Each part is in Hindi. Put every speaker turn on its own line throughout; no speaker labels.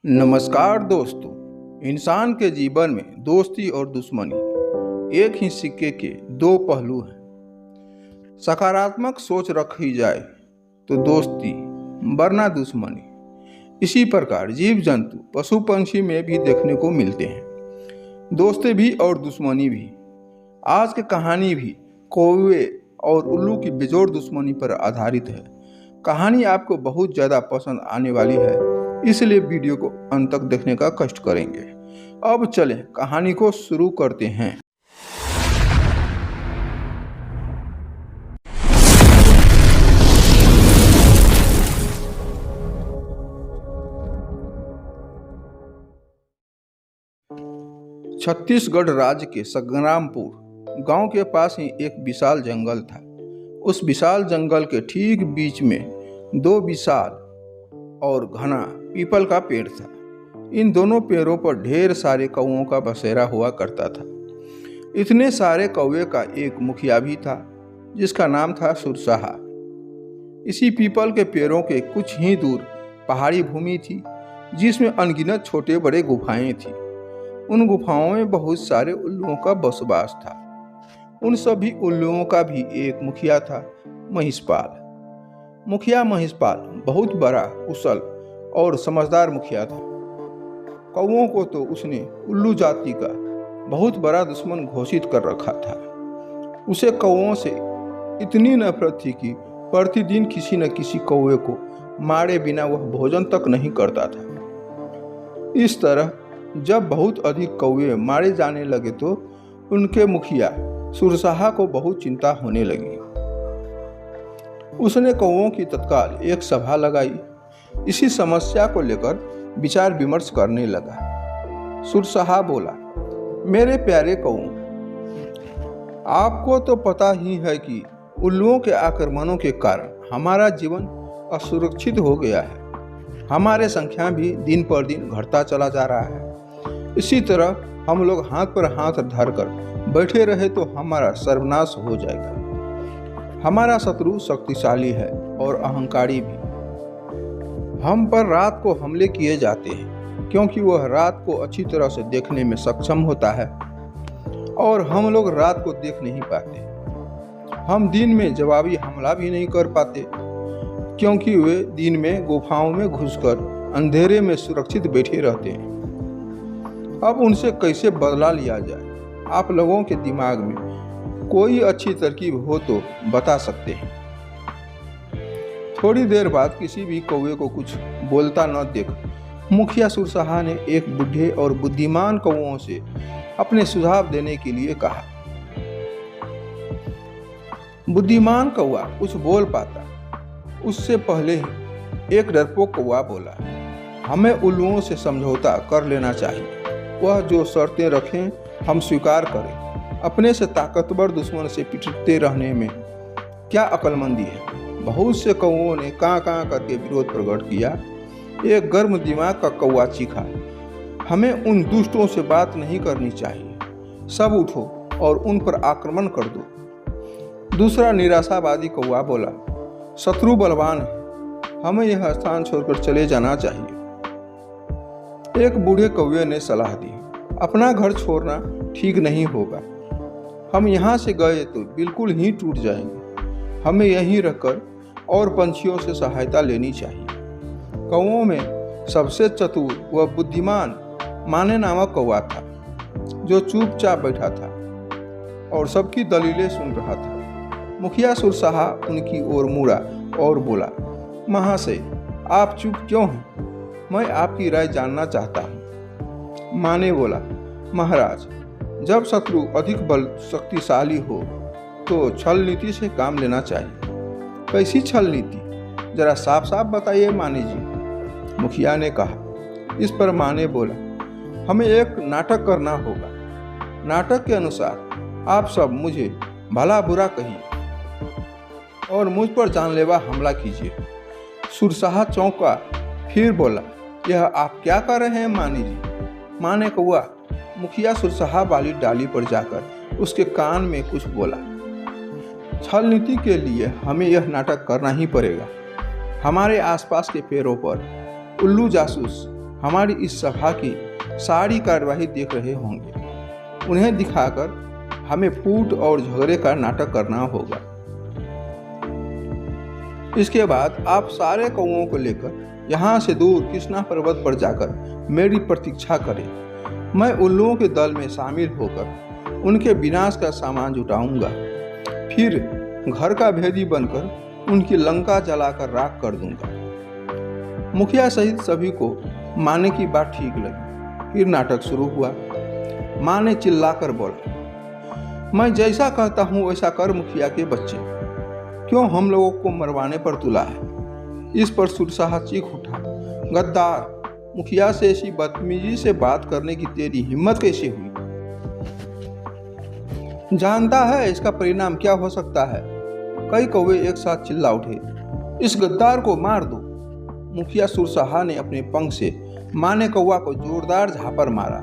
नमस्कार दोस्तों। इंसान के जीवन में दोस्ती और दुश्मनी एक ही सिक्के के दो पहलू हैं। सकारात्मक सोच रखी जाए तो दोस्ती वरना दुश्मनी। इसी प्रकार जीव जंतु पशु पंछी में भी देखने को मिलते हैं, दोस्ती भी और दुश्मनी भी। आज की कहानी भी कौवे और उल्लू की बेजोड़ दुश्मनी पर आधारित है। कहानी आपको बहुत ज़्यादा पसंद आने वाली है, इसलिए वीडियो को अंत तक देखने का कष्ट करेंगे। अब चलें कहानी को शुरू करते हैं। छत्तीसगढ़ राज्य के संग्रामपुर गांव के पास ही एक विशाल जंगल था। उस विशाल जंगल के ठीक बीच में दो विशाल और घना पीपल का पेड़ था। इन दोनों पेड़ों पर ढेर सारे कौवों का बसेरा हुआ करता था। इतने सारे कौवे का एक मुखिया भी था, जिसका नाम था सुरसाहा। इसी पीपल के पेड़ों के कुछ ही दूर पहाड़ी भूमि थी, जिसमें अनगिनत छोटे बड़े गुफाएं थीं। उन गुफाओं में बहुत सारे उल्लुओं का बसवास था। उन सभी उल्लुओं का भी एक मुखिया था, महिषपाल। मुखिया महिषपाल बहुत बड़ा, कुशल और समझदार मुखिया था। कौवों को तो उसने उल्लू जाति का बहुत बड़ा दुश्मन घोषित कर रखा था। उसे कौवों से इतनी नफरत थी कि प्रतिदिन किसी न किसी कौवे को मारे बिना वह भोजन तक नहीं करता था। इस तरह जब बहुत अधिक कौवे मारे जाने लगे तो उनके मुखिया सुरसाहा को बहुत चिंता होने लगी। उसने कौवों की तत्काल एक सभा लगाई। इसी समस्या को लेकर विचार विमर्श करने लगा। सुरसाहा बोला, मेरे प्यारे कौवों, आपको तो पता ही है कि उल्लुओं के आक्रमणों के कारण हमारा जीवन असुरक्षित हो गया है। हमारे संख्या भी दिन पर दिन घटता चला जा रहा है। इसी तरह हम लोग हाथ पर हाथ धरकर बैठे रहे तो हमारा सर्वनाश हो जाएगा। हमारा शत्रु शक्तिशाली है और अहंकारी भी। हम पर रात को हमले किए जाते हैं, क्योंकि वह रात को अच्छी तरह से देखने में सक्षम होता है और हम लोग रात को देख नहीं पाते। हम दिन में जवाबी हमला भी नहीं कर पाते, क्योंकि वे दिन में गुफाओं में घुसकर अंधेरे में सुरक्षित बैठे रहते हैं। अब उनसे कैसे बदला लिया जाए? आप लोगों के दिमाग में कोई अच्छी तरकीब हो तो बता सकते हैं। थोड़ी देर बाद किसी भी कौवे को कुछ बोलता न देख मुखिया सुरसाहा ने एक बूढ़े और बुद्धिमान कौवों से अपने सुझाव देने के लिए कहा। बुद्धिमान कौवा कुछ बोल पाता उससे पहले ही एक डरपोक कौवा बोला, हमें उल्लुओं से समझौता कर लेना चाहिए। वह जो शर्तें रखें हम स्वीकार करें। अपने से ताकतवर दुश्मन से पिटते रहने में क्या अक्लमंदी है? बहुत से कौवों ने कां कां करके विरोध प्रकट किया। एक गर्म दिमाग का कौवा चीखा, हमें उन दुष्टों से बात नहीं करनी चाहिए। सब उठो और उन पर आक्रमण कर दो। दूसरा निराशावादी कौवा बोला, शत्रु बलवान है, हमें यह स्थान छोड़कर चले जाना चाहिए। एक बूढ़े कौवे ने सलाह दी, अपना घर छोड़ना ठीक नहीं होगा। हम यहाँ से गए तो बिल्कुल ही टूट जाएंगे। हमें यहीं रहकर और पंछियों से सहायता लेनी चाहिए। कौवों में सबसे चतुर व बुद्धिमान माने नामक कौवा था, जो चुपचाप बैठा था और सबकी दलीलें सुन रहा था। मुखिया सुरसाहा उनकी ओर मुड़ा और बोला, महाशय, आप चुप क्यों हैं? मैं आपकी राय जानना चाहता हूँ। माने बोला, महाराज, जब शत्रु अधिक बल शक्तिशाली हो तो छल नीति से काम लेना चाहिए। कैसी छल नीति? जरा साफ साफ बताइए माने जी। मुखिया ने कहा। इस पर माने बोला, हमें एक नाटक करना होगा। नाटक के अनुसार आप सब मुझे भला बुरा कहिए और मुझ पर जानलेवा हमला कीजिए। सुरसाहा चौंका, फिर बोला, यह आप क्या कर रहे हैं माने जी? माने कौवा मुखिया सुरसाहा वाली डाली पर जाकर उसके कान में कुछ बोला, छल नीति के लिए हमें यह नाटक करना ही पड़ेगा। हमारे आसपास के पेड़ों पर उल्लू जासूस हमारी इस सभा की सारी कार्यवाही देख रहे होंगे। उन्हें दिखाकर हमें फूट और झगड़े का नाटक करना होगा। इसके बाद आप सारे कौओं को लेकर यहाँ से दूर कृष्णा पर्वत पर जाकर मेरी प्रतीक्षा करें। मैं उल्लुओं के दल में शामिल होकर उनके विनाश का सामान जुटाऊंगा। फिर घर का भेदी बनकर उनकी लंका जलाकर राख कर दूंगा। मुखिया सहित सभी को माँ की बात ठीक लगी। फिर नाटक शुरू हुआ। माँ ने चिल्लाकर बोला, मैं जैसा कहता हूँ वैसा कर मुखिया के बच्चे, क्यों हम लोगों को मरवाने पर तुला है। इस पर सुरशाह चीख उठा, गद्दार, मुखिया से ऐसी बदतमीजी से बात करने की तेरी हिम्मत कैसे हुई? जानता है इसका परिणाम क्या हो सकता है? कई कौवे एक साथ चिल्ला उठे, इस गद्दार को मार दो। मुखिया सुरशाह ने अपने पंख से माने कौवा को जोरदार झापर मारा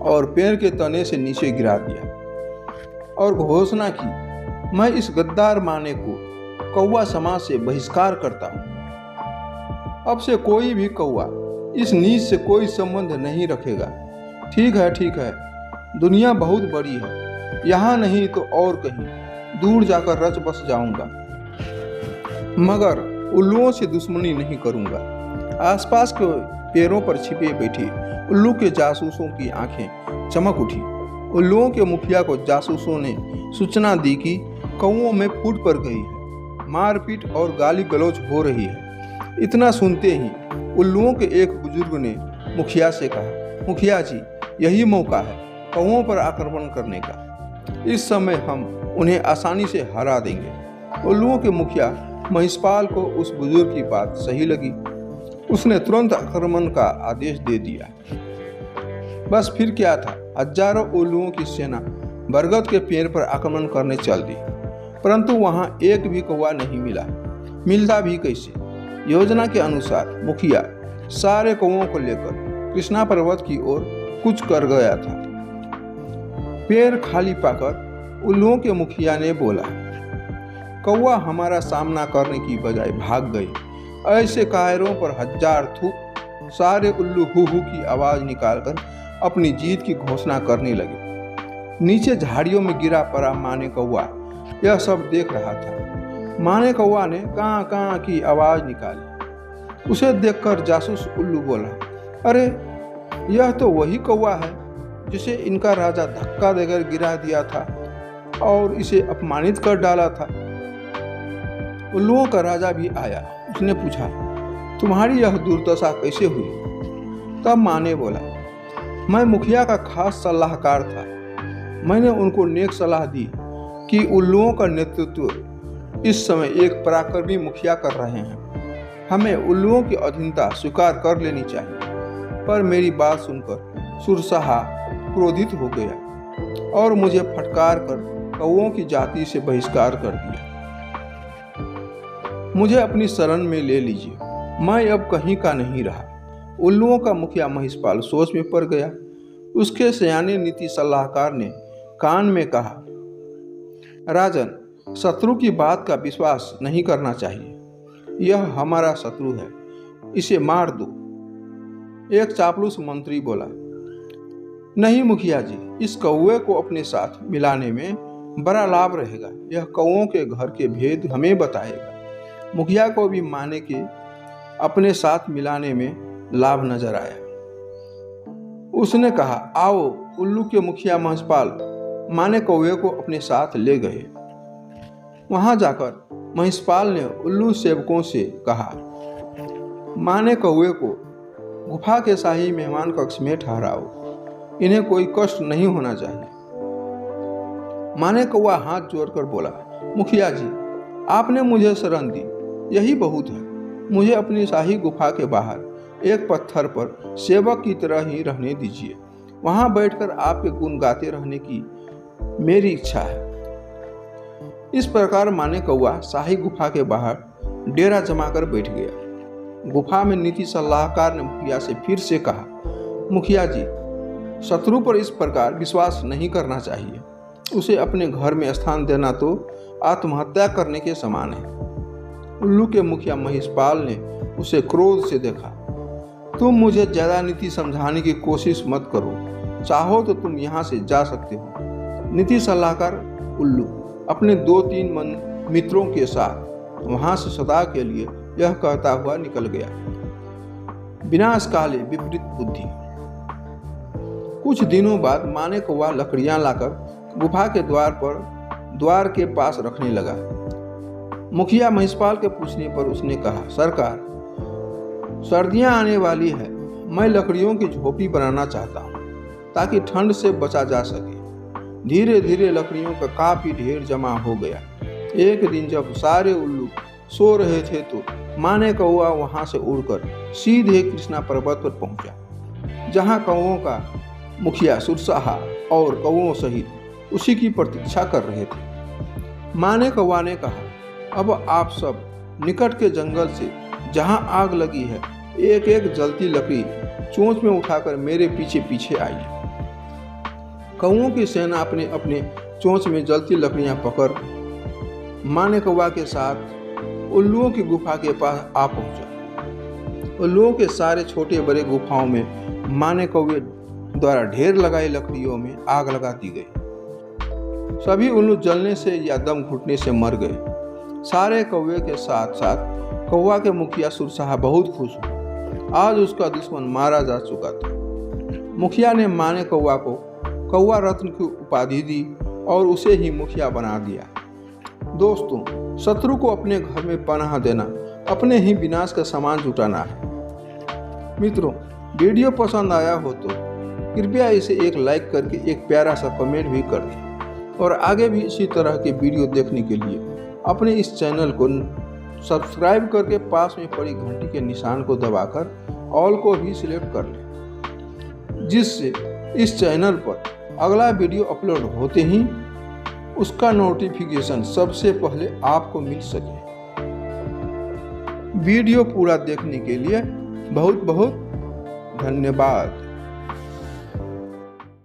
और पेड़ के तने से नीचे गिरा दिया और घोषणा की, मैं इस गद्दार माने को कौवा समाज से बहिष्कार करता हूँ। अब से कोई भी कौवा इस नीच से कोई संबंध नहीं रखेगा। ठीक है, दुनिया बहुत बड़ी है, यहाँ नहीं तो और कहीं दूर जाकर रच बस जाऊंगा, मगर उल्लुओं से दुश्मनी नहीं करूंगा। आसपास के पेड़ों पर छिपे बैठे उल्लू के जासूसों की आंखें चमक उठी। उल्लुओं के मुखिया को जासूसों ने सूचना दी कि कौओं में फूट पड़ गई है, मारपीट और गाली गलौज हो रही है। इतना सुनते ही उल्लुओं के एक बुजुर्ग ने मुखिया से कहा, मुखिया जी, यही मौका है कौओं पर आक्रमण करने का। इस समय हम उन्हें आसानी से हरा देंगे। उल्लुओं के मुखिया महिषपाल को उस बुजुर्ग की बात सही लगी। उसने तुरंत आक्रमण का आदेश दे दिया। बस फिर क्या था, हजारों उल्लुओं की सेना बरगद के पेड़ पर आक्रमण करने चल दी, परंतु वहां एक भी कौवा नहीं मिलता भी कैसे। योजना के अनुसार मुखिया सारे कौओं को लेकर कृष्णा पर्वत की ओर कूच कर गया था। पेड़ खाली पाकर उल्लुओं के मुखिया ने बोला, कौवा हमारा सामना करने की बजाय भाग गए। ऐसे कायरों पर हजार थूक। सारे उल्लू हु की आवाज निकालकर अपनी जीत की घोषणा करने लगे। नीचे झाड़ियों में गिरा पड़ा माने कौवा यह सब देख रहा था। माने कौवा ने कां कां की आवाज निकाली। उसे देखकर जासूस उल्लू बोला, अरे यह तो वही कौवा है जिसे इनका राजा धक्का देकर गिरा दिया था और इसे अपमानित कर डाला था। उल्लुओं का राजा भी आया। उसने पूछा, तुम्हारी यह दुर्दशा कैसे हुई? तब माँ ने बोला, मैं मुखिया का खास सलाहकार था। मैंने उनको नेक सलाह दी कि उल्लुओं का नेतृत्व इस समय एक पराक्रमी मुखिया कर रहे हैं। हमें उल्लुओं की अधीनता स्वीकार कर लेनी चाहिए। पर मेरी बात सुनकर सुरशाह क्रोधित हो गया और मुझे फटकार कर कौओं की जाति से बहिष्कार कर दिया। मुझे अपनी शरण में ले लीजिए, मैं अब कहीं का नहीं रहा। उल्लुओं का मुखिया महिषपाल सोच में पड़ गया। उसके सयाने नीति सलाहकार ने कान में कहा, राजन, शत्रु की बात का विश्वास नहीं करना चाहिए। यह हमारा शत्रु है, इसे मार दो। एक चापलूस मंत्री बोला, नहीं मुखिया जी, इस कौवे को अपने साथ मिलाने में बड़ा लाभ रहेगा। यह कौओं के घर के भेद हमें बताएगा। मुखिया को भी माने के अपने साथ मिलाने में लाभ नजर आया। उसने कहा, आओ। उल्लू के मुखिया महिषपाल माने कौवे को अपने साथ ले गए। वहां जाकर महिषपाल ने उल्लू सेवकों से कहा, माने कौवे को गुफा के शाही मेहमान कक्ष में ठहराओ। इन्हें कोई कष्ट नहीं होना चाहिए। माने कौवा हाथ जोड़कर बोला, मुखिया जी, आपने मुझे शरण दी, यही बहुत है। मुझे अपनी शाही गुफा के बाहर एक पत्थर पर सेवक की तरह ही रहने दीजिए। वहां बैठकर आपके गुण गाते रहने की मेरी इच्छा है। इस प्रकार माने कौवा शाही गुफा के बाहर डेरा जमाकर बैठ गया। गुफा में नीति सलाहकार ने मुखिया से फिर से कहा, मुखिया जी, शत्रु पर इस प्रकार विश्वास नहीं करना चाहिए। उसे अपने घर में स्थान देना तो आत्महत्या करने के समान है। उल्लू के मुखिया महिषपाल ने उसे क्रोध से देखा। तुम मुझे ज़्यादा नीति समझाने की कोशिश मत करो, चाहो तो तुम यहाँ से जा सकते हो। नीति सलाहकार उल्लू अपने 2-3 मित्रों के साथ वहाँ से सदा के लिए यह कहता हुआ निकल गया। विनाश काले विपरीत बुद्धि। कुछ दिनों बाद माँ ने कौवा लकड़ियां लाकर गुफा के द्वार के पास रखने लगा। मुखिया महिषपाल के पूछने पर उसने कहा, सरकार, सर्दियां आने वाली है, मैं लकड़ियों की झोपड़ी बनाना चाहता हूँ ताकि ठंड से बचा जा सके। धीरे धीरे लकड़ियों का काफी ढेर जमा हो गया। एक दिन जब सारे उल्लू सो रहे थे तो माँ ने कौवा वहां से उड़कर सीधे कृष्णा पर्वत पर पहुंचा, जहां कौवों का मुखिया सुरसाहा और कौवों सहित उसी की प्रतीक्षा कर रहे थे। माँ ने कौवा ने कहा, अब आप सब निकट के जंगल से जहां आग लगी है एक एक जलती लकड़ी चोंच में उठाकर मेरे पीछे पीछे आइए। कौवों की सेना अपने अपने चोंच में जलती लकड़ियां पकड़ माँ ने कौवा के साथ उल्लुओं की गुफा के पास आ पहुंचा। उल्लुओं के सारे छोटे बड़े गुफाओं में माँ ने कौवे द्वारा ढेर लगाई लकड़ियों में आग लगा दी गई। सभी उल्लू जलने से या दम घुटने से मर गए। सारे कौवे के साथ साथ कौवा के मुखिया सुरसाहा बहुत खुश हुआ। आज उसका दुश्मन मारा जा चुका था। मुखिया ने माँ ने कौवा को कौवा रत्न की उपाधि दी और उसे ही मुखिया बना दिया। दोस्तों, शत्रु को अपने घर में पनाह देना अपने ही विनाश का सामान जुटाना है। मित्रों, वीडियो पसंद आया हो तो कृपया इसे एक लाइक करके एक प्यारा सा कमेंट भी कर दें और आगे भी इसी तरह के वीडियो देखने के लिए अपने इस चैनल को सब्सक्राइब करके पास में पड़ी घंटी के निशान को दबाकर ऑल को भी सिलेक्ट कर लें, जिससे इस चैनल पर अगला वीडियो अपलोड होते ही उसका नोटिफिकेशन सबसे पहले आपको मिल सके। वीडियो पूरा देखने के लिए बहुत बहुत धन्यवाद।